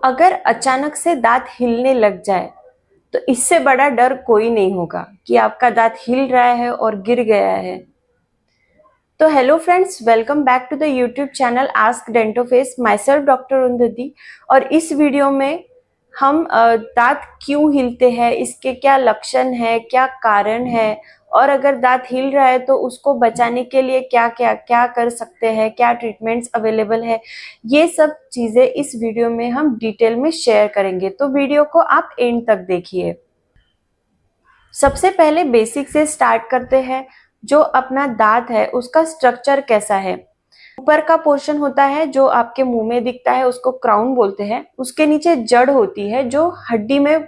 अगर अचानक से दांत हिलने लग जाए तो इससे बड़ा डर कोई नहीं होगा कि आपका दांत हिल रहा है और गिर गया है। तो hello friends, welcome back to the YouTube channel ask Dentoface. Myself doctor Arundhati. और इस वीडियो में हम दांत क्यों हिलते हैं, इसके क्या लक्षण है, क्या कारण है, और अगर दांत हिल रहा है तो उसको बचाने के लिए क्या क्या क्या कर सकते हैं, क्या ट्रीटमेंट्स अवेलेबल है, ये सब चीजें इस वीडियो में हम डिटेल में शेयर करेंगे। तो वीडियो को आप एंड तक देखिए। सबसे पहले बेसिक से स्टार्ट करते हैं। जो अपना दांत है उसका स्ट्रक्चर कैसा है। ऊपर का पोर्शन होता है जो आपके मुंह में दिखता है, उसको क्राउन बोलते हैं। उसके नीचे जड़ होती है जो हड्डी में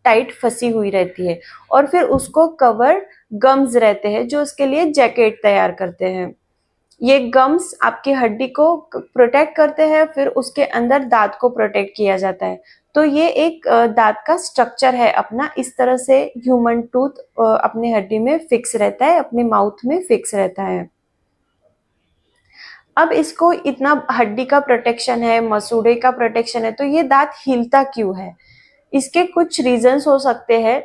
टाइट फंसी हुई रहती है, और फिर उसको कवर गम्स रहते हैं जो उसके लिए जैकेट तैयार करते हैं। ये गम्स आपकी हड्डी को प्रोटेक्ट करते हैं, फिर उसके अंदर दांत को प्रोटेक्ट किया जाता है। तो ये एक दांत का स्ट्रक्चर है अपना। इस तरह से ह्यूमन टूथ अपनी हड्डी में फिक्स रहता है, अपने माउथ में फिक्स रहता है। अब इसको इतना हड्डी का प्रोटेक्शन है, मसूड़े का प्रोटेक्शन है, तो ये दांत हिलता क्यों है? इसके कुछ रीजंस हो सकते हैं,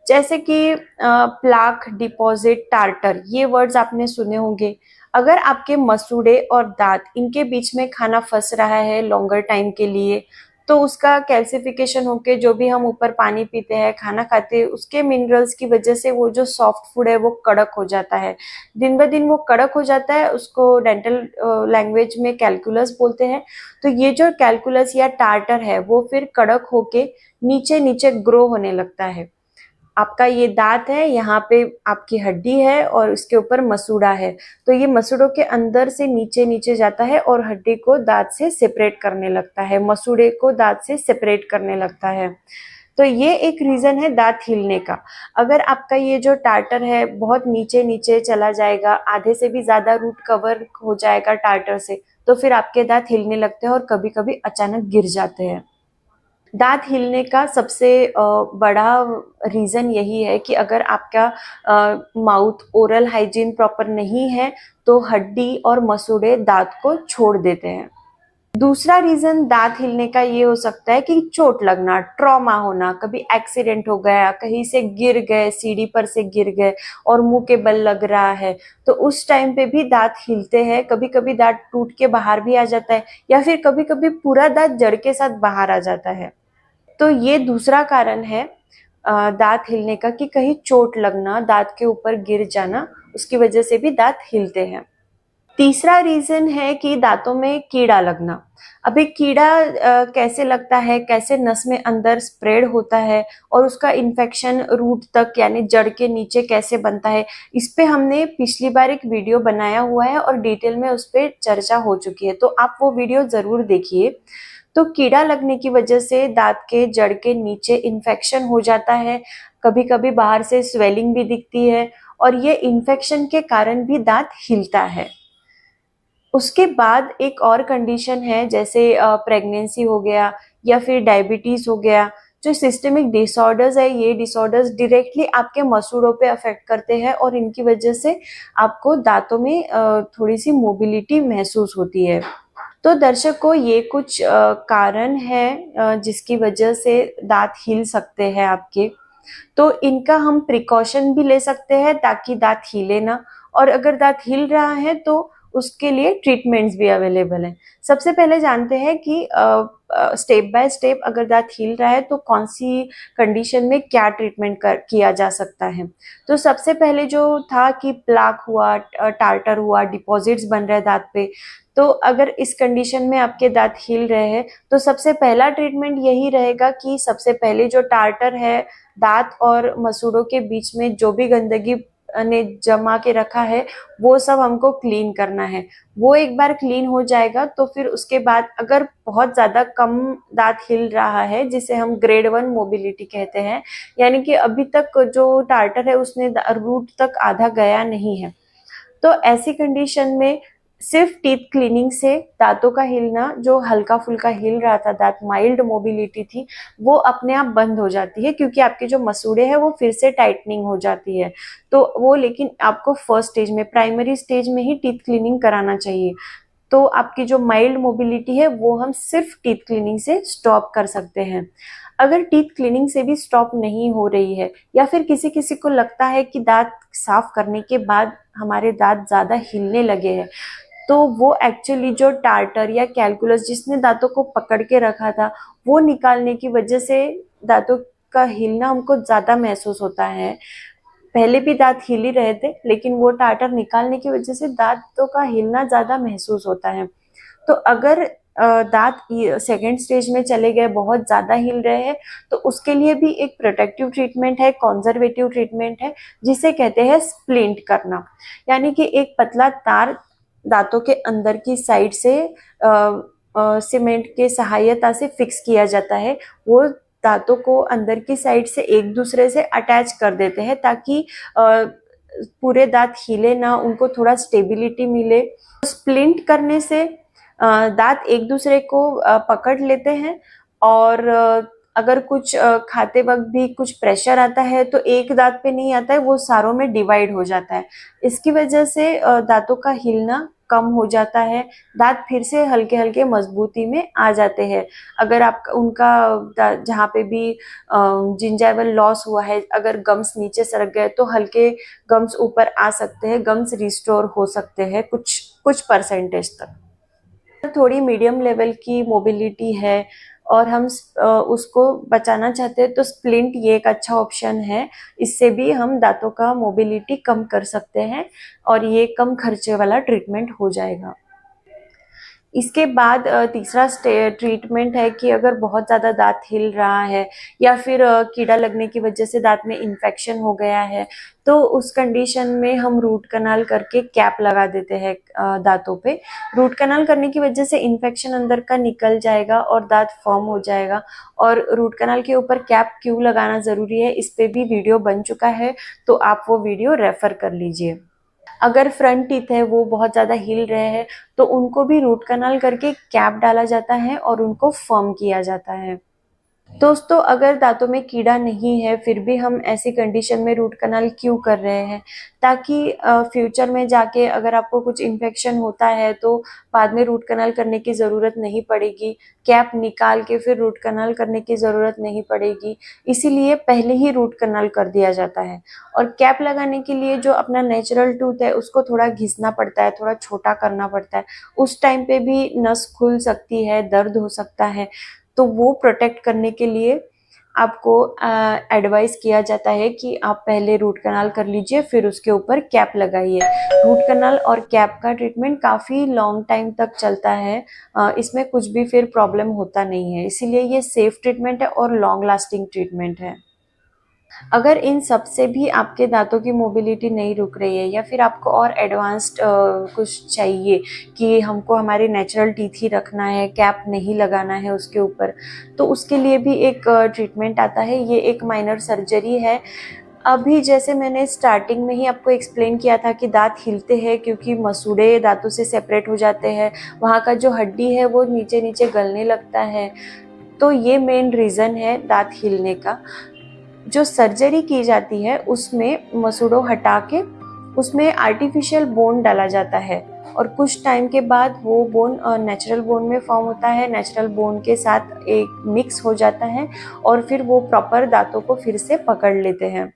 जैसे कि प्लाक, डिपॉजिट, टार्टर, ये वर्ड्स आपने सुने होंगे। अगर आपके मसूड़े और दांत इनके बीच में खाना फंस रहा है लॉन्गर टाइम के लिए, तो उसका कैल्सिफिकेशन होके जो भी हम ऊपर पानी पीते हैं, खाना खाते हैं, उसके मिनरल्स की वजह से वो जो सॉफ्ट फूड है वो कड़क हो जाता है। दिन ब दिन वो कड़क हो जाता है। उसको डेंटल लैंग्वेज में कैलकुलस बोलते हैं। तो ये जो कैलकुलस या टार्टर है वो फिर कड़क होके नीचे नीचे ग्रो होने लगता है। आपका ये दांत है, यहाँ पे आपकी हड्डी है और उसके ऊपर मसूड़ा है। तो ये मसूड़ों के अंदर से नीचे नीचे जाता है और हड्डी को दांत से सेपरेट करने लगता है, मसूड़े को दांत से सेपरेट करने लगता है। तो ये एक रीजन है दांत हिलने का। अगर आपका ये जो टार्टर है बहुत नीचे नीचे चला जाएगा, आधे से भी ज्यादा रूट कवर हो जाएगा टार्टर से, तो फिर आपके दांत हिलने लगते हैं और कभी कभी अचानक गिर जाते हैं। दांत हिलने का सबसे बड़ा रीजन यही है कि अगर आपका माउथ ओरल हाइजीन प्रॉपर नहीं है तो हड्डी और मसूड़े दांत को छोड़ देते हैं। दूसरा रीजन दांत हिलने का ये हो सकता है कि चोट लगना, ट्रॉमा होना, कभी एक्सीडेंट हो गया, कहीं से गिर गए, सीढ़ी पर से गिर गए और मुंह के बल लग रहा है, तो उस टाइम पे भी दांत हिलते हैं। कभी कभी दांत टूट के बाहर भी आ जाता है, या फिर कभी कभी पूरा दांत जड़ के साथ बाहर आ जाता है। तो ये दूसरा कारण है दांत हिलने का, कि कहीं चोट लगना, दांत के ऊपर गिर जाना, उसकी वजह से भी दांत हिलते हैं। तीसरा रीजन है कि दांतों में कीड़ा लगना। अभी कीड़ा कैसे लगता है, कैसे नस में अंदर स्प्रेड होता है, और उसका इन्फेक्शन रूट तक यानी जड़ के नीचे कैसे बनता है, इस पे हमने पिछली बार एक वीडियो बनाया हुआ है और डिटेल में उस पर चर्चा हो चुकी है, तो आप वो वीडियो जरूर देखिए। तो कीड़ा लगने की वजह से दांत के जड़ के नीचे इन्फेक्शन हो जाता है, कभी कभी बाहर से स्वेलिंग भी दिखती है, और ये इन्फेक्शन के कारण भी दांत हिलता है। उसके बाद एक और कंडीशन है, जैसे प्रेगनेंसी हो गया या फिर डायबिटीज हो गया। जो सिस्टेमिक डिसऑर्डर्स है, ये डिसऑर्डर्स डायरेक्टली आपके मसूड़ों पे अफेक्ट करते हैं और इनकी वजह से आपको दांतों में थोड़ी सी मोबिलिटी महसूस होती है। तो दर्शकों, ये कुछ कारण है जिसकी वजह से दांत हिल सकते हैं आपके। तो इनका हम प्रिकॉशन भी ले सकते हैं ताकि दांत हिले ना, और अगर दांत हिल रहा है तो उसके लिए ट्रीटमेंट्स भी अवेलेबल हैं। सबसे पहले जानते हैं कि स्टेप बाय स्टेप अगर दांत हिल रहा है तो कौन सी कंडीशन में क्या ट्रीटमेंट किया जा सकता है। तो सबसे पहले जो था कि प्लाक हुआ, टार्टर हुआ, डिपॉजिट्स बन रहे दांत पे, तो अगर इस कंडीशन में आपके दांत हिल रहे हैं तो सबसे पहला ट्रीटमेंट यही रहेगा कि सबसे पहले जो टार्टर है, दांत और मसूड़ों के बीच में जो भी गंदगी ने जमा के रखा है, वो सब हमको क्लीन करना है। वो एक बार क्लीन हो जाएगा तो फिर उसके बाद अगर बहुत ज्यादा कम दांत हिल रहा है, जिसे हम ग्रेड 1 मोबिलिटी कहते हैं, यानी कि अभी तक जो टार्टर है उसने रूट तक आधा गया नहीं है, तो ऐसी कंडीशन में सिर्फ टीथ क्लीनिंग से दांतों का हिलना, जो हल्का फुल्का हिल रहा था दांत, माइल्ड मोबिलिटी थी, वो अपने आप बंद हो जाती है, क्योंकि आपके जो मसूड़े हैं वो फिर से टाइटनिंग हो जाती है। तो वो, लेकिन आपको फर्स्ट स्टेज में, प्राइमरी स्टेज में ही टीथ क्लीनिंग कराना चाहिए। तो आपकी जो माइल्ड मोबिलिटी है वो हम सिर्फ टीथ क्लीनिंग से स्टॉप कर सकते हैं। अगर टीथ क्लीनिंग से भी स्टॉप नहीं हो रही है, या फिर किसी किसी को लगता है कि दांत साफ करने के बाद हमारे दांत ज्यादा हिलने लगे हैं, तो वो एक्चुअली जो टार्टर या कैलकुलस जिसने दांतों को पकड़ के रखा था वो निकालने की वजह से दांतों का हिलना हमको ज्यादा महसूस होता है। पहले भी दांत हिल ही रहे थे, लेकिन वो टार्टर निकालने की वजह से दांतों का हिलना ज्यादा महसूस होता है। तो अगर दांत सेकेंड स्टेज में चले गए, बहुत ज्यादा हिल रहे हैं, तो उसके लिए भी एक प्रोटेक्टिव ट्रीटमेंट है, कंजर्वेटिव ट्रीटमेंट है, जिसे कहते हैं स्प्लिंट करना। यानी कि एक पतला तार दांतों के अंदर की साइड से सीमेंट के सहायता से फिक्स किया जाता है। वो दांतों को अंदर की साइड से एक दूसरे से अटैच कर देते हैं, ताकि पूरे दांत हिले ना, उनको थोड़ा स्टेबिलिटी मिले। स्प्लिंट करने से दांत एक दूसरे को पकड़ लेते हैं, और अगर कुछ खाते वक्त भी कुछ प्रेशर आता है तो एक दांत पे नहीं आता है, वो सारों में डिवाइड हो जाता है। इसकी वजह से दांतों का हिलना कम हो जाता है, दांत फिर से हल्के हल्के मजबूती में आ जाते हैं। अगर आप उनका जहाँ पे भी जिंजाइवल लॉस हुआ है, अगर गम्स नीचे सरक गए तो हल्के गम्स ऊपर आ सकते हैं, गम्स रिस्टोर हो सकते हैं कुछ कुछ परसेंटेज तक। थोड़ी मीडियम लेवल की मोबिलिटी है और हम उसको बचाना चाहते हैं, तो स्प्लिंट ये एक अच्छा ऑप्शन है। इससे भी हम दांतों का मोबिलिटी कम कर सकते हैं, और ये कम खर्चे वाला ट्रीटमेंट हो जाएगा। इसके बाद तीसरा ट्रीटमेंट है कि अगर बहुत ज़्यादा दांत हिल रहा है, या फिर कीड़ा लगने की वजह से दांत में इन्फेक्शन हो गया है, तो उस कंडीशन में हम रूट कनाल करके कैप लगा देते हैं दांतों पे। रूट कनाल करने की वजह से इन्फेक्शन अंदर का निकल जाएगा और दांत फॉर्म हो जाएगा। और रूट कनाल के ऊपर कैप क्यों लगाना ज़रूरी है, इस पे भी वीडियो बन चुका है, तो आप वो वीडियो रेफर कर लीजिए। अगर फ्रंट टीथ है वो बहुत ज़्यादा हिल रहे हैं, तो उनको भी रूट कनाल करके कैप डाला जाता है और उनको फर्म किया जाता है। दोस्तों, अगर दांतों में कीड़ा नहीं है फिर भी हम ऐसी कंडीशन में रूट कनाल क्यों कर रहे हैं, ताकि फ्यूचर में जाके अगर आपको कुछ इन्फेक्शन होता है तो बाद में रूट कनाल करने की ज़रूरत नहीं पड़ेगी, कैप निकाल के फिर रूट कनाल करने की ज़रूरत नहीं पड़ेगी। इसीलिए पहले ही रूट कनाल कर दिया जाता है। और कैप लगाने के लिए जो अपना नेचुरल टूथ है उसको थोड़ा घिसना पड़ता है, थोड़ा छोटा करना पड़ता है। उस टाइम पे भी नस खुल सकती है, दर्द हो सकता है, तो वो प्रोटेक्ट करने के लिए आपको एडवाइस किया जाता है कि आप पहले रूट कनाल कर लीजिए, फिर उसके ऊपर कैप लगाइए। रूट कनाल और कैप का ट्रीटमेंट काफ़ी लॉन्ग टाइम तक चलता है, इसमें कुछ भी फिर प्रॉब्लम होता नहीं है, इसीलिए ये सेफ ट्रीटमेंट है और लॉन्ग लास्टिंग ट्रीटमेंट है। अगर इन सब से भी आपके दांतों की मोबिलिटी नहीं रुक रही है, या फिर आपको और एडवांस्ड कुछ चाहिए कि हमको हमारे नेचुरल टीथ ही रखना है, कैप नहीं लगाना है उसके ऊपर, तो उसके लिए भी एक ट्रीटमेंट आता है। ये एक माइनर सर्जरी है। अभी जैसे मैंने स्टार्टिंग में ही आपको एक्सप्लेन किया था कि दांत हिलते हैं क्योंकि मसूड़े दांतों से सेपरेट हो जाते हैं, वहाँ का जो हड्डी है वो नीचे नीचे गलने लगता है, तो ये मेन रीज़न है दांत हिलने का। जो सर्जरी की जाती है उसमें मसूड़ों हटा के उसमें आर्टिफिशियल बोन डाला जाता है, और कुछ टाइम के बाद वो बोन नेचुरल बोन में फॉर्म होता है, नेचुरल बोन के साथ एक मिक्स हो जाता है, और फिर वो प्रॉपर दांतों को फिर से पकड़ लेते हैं।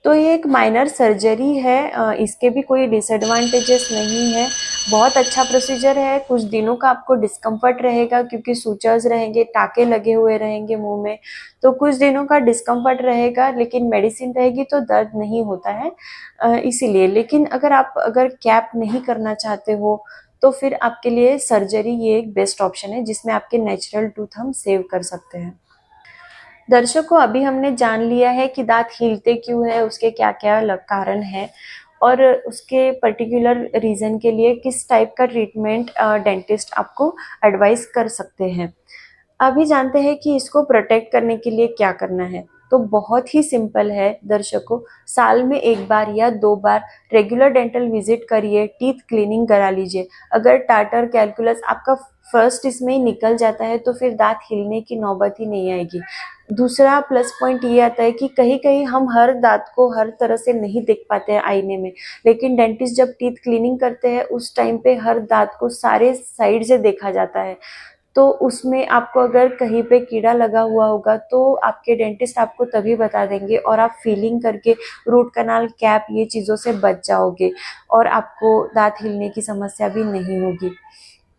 तो ये एक माइनर सर्जरी है, इसके भी कोई डिसएडवांटेजेस नहीं है। बहुत अच्छा प्रोसीजर है। कुछ दिनों का आपको डिस्कम्फर्ट रहेगा क्योंकि सूचर्स रहेंगे, टाके लगे हुए रहेंगे मुंह में, तो कुछ दिनों का डिस्कम्फर्ट रहेगा, लेकिन मेडिसिन रहेगी तो दर्द नहीं होता है, इसीलिए। लेकिन अगर कैप नहीं करना चाहते हो तो फिर आपके लिए सर्जरी ये एक बेस्ट ऑप्शन है, जिसमें आपके नेचुरल टूथ हम सेव कर सकते हैं। दर्शकों, अभी हमने जान लिया है कि दांत हिलते क्यों है, उसके क्या क्या कारण है, और उसके पर्टिकुलर रीज़न के लिए किस टाइप का ट्रीटमेंट डेंटिस्ट आपको एडवाइस कर सकते हैं। अभी जानते हैं कि इसको प्रोटेक्ट करने के लिए क्या करना है। तो बहुत ही सिंपल है दर्शकों, साल में 1 बार या 2 बार रेगुलर डेंटल विजिट करिए, टीथ क्लीनिंग करा लीजिए। अगर टार्टर कैलकुलस आपका फर्स्ट इसमें ही निकल जाता है तो फिर दांत हिलने की नौबत ही नहीं आएगी। दूसरा प्लस पॉइंट ये आता है कि कहीं कहीं हम हर दांत को हर तरह से नहीं देख पाते हैं आईने में, लेकिन डेंटिस्ट जब टीथ क्लीनिंग करते हैं उस टाइम पे हर दांत को सारे साइड से देखा जाता है। तो उसमें आपको अगर कहीं पे कीड़ा लगा हुआ होगा तो आपके डेंटिस्ट आपको तभी बता देंगे और आप फीलिंग करके रूट कनाल, कैप, ये चीज़ों से बच जाओगे और आपको दांत हिलने की समस्या भी नहीं होगी।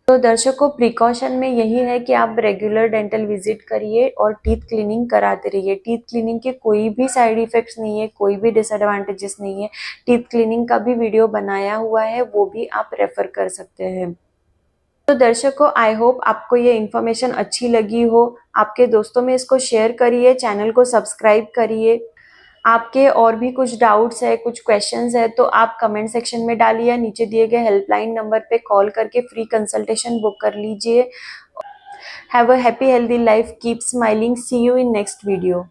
तो दर्शकों, प्रिकॉशन में यही है कि आप रेगुलर डेंटल विजिट करिए और टीथ क्लीनिंग कराते रहिए। टीथ क्लीनिंग के कोई भी साइड इफेक्ट्स नहीं है, कोई भी डिसएडवांटेजेस नहीं है। टीथ क्लीनिंग का भी वीडियो बनाया हुआ है, वो भी आप रेफर कर सकते हैं। तो दर्शकों, आई होप आपको ये इन्फॉर्मेशन अच्छी लगी हो। आपके दोस्तों में इसको शेयर करिए, चैनल को सब्सक्राइब करिए। आपके और भी कुछ डाउट्स है, कुछ क्वेश्चंस है तो आप कमेंट सेक्शन में डालिए, नीचे दिए गए हेल्पलाइन नंबर पे कॉल करके फ्री कंसल्टेशन बुक कर लीजिए। Have a happy healthy life, keep smiling, see you in next video.